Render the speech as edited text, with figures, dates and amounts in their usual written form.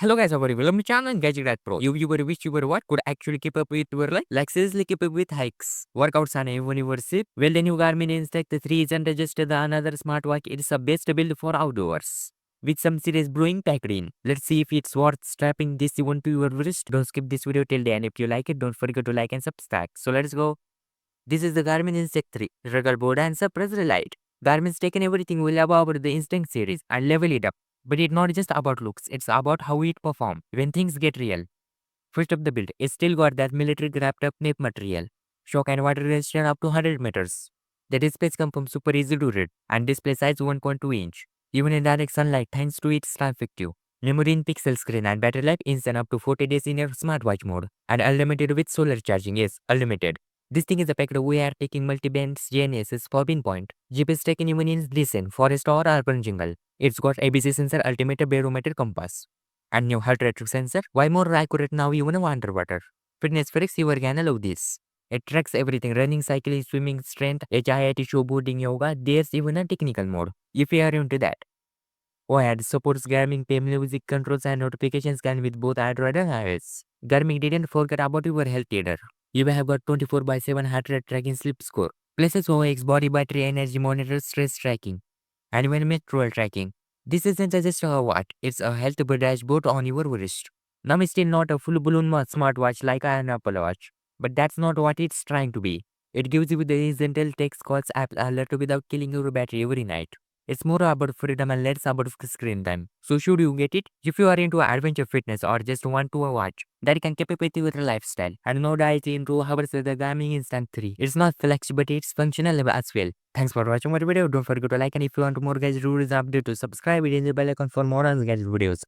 Hello guys, how are you? Welcome to channel Gadget Pro. You were wish you were what could actually keep up with your life? Like seriously keep up with hikes, workouts and even your sleep. Well, the new Garmin Instinct 3 isn't just the another smartwatch. It's the best build for outdoors. With some serious brewing packed in. Let's see if it's worth strapping this one to your wrist. Don't skip this video till the end. If you like it, don't forget to like and subscribe. So let's go. This is the Garmin Instinct 3. Regal board and suppressed light. Garmin's taken everything we love about the Instinct series and level it up. But it's not just about looks, it's about how it performs when things get real. First up the build, it's still got that military wrapped up nape material. Shock and water resistant up to 100 meters. The displays come from super easy to read and display size 1.2 inch. Even in direct sunlight thanks to its effective. Memory in pixel screen and battery life instant up to 40 days in your smartwatch mode. And unlimited with solar charging, yes, unlimited. This thing is a packed we are taking multi-bands GNSS for pinpoint. GPS taken even in listen, forest or urban jungle. It's got ABC sensor, ultimate barometer compass. And new heart rate sensor. Why more accurate now even underwater? Fitness Fenix, you are gonna love this. It tracks everything running, cycling, swimming, strength, HIIT, showboarding, yoga. There's even a technical mode if you are into that. OAD supports Garmin Pay music controls and notifications can with both Android and iOS. Garmin didn't forget about your health either. You have got 24/7 heart rate tracking sleep score. Places OX body battery energy monitor stress tracking. And even metro tracking. This isn't just a watch, it's a health dashboard on your wrist. Now it's still not a full-blown smartwatch like an Apple Watch. But that's not what it's trying to be. It gives you the incidental text calls app alert without killing your battery every night. It's more about freedom and less about screen time. So should you get it? If you are into adventure fitness or just want to watch that can keep up with your lifestyle. And no diet into hours with the Garmin Instant 3. It's not flexible but it's functional as well. Thanks for watching my video. Don't forget to like and if you want more gadget videos update to subscribe it in the bell icon for more on gadget videos.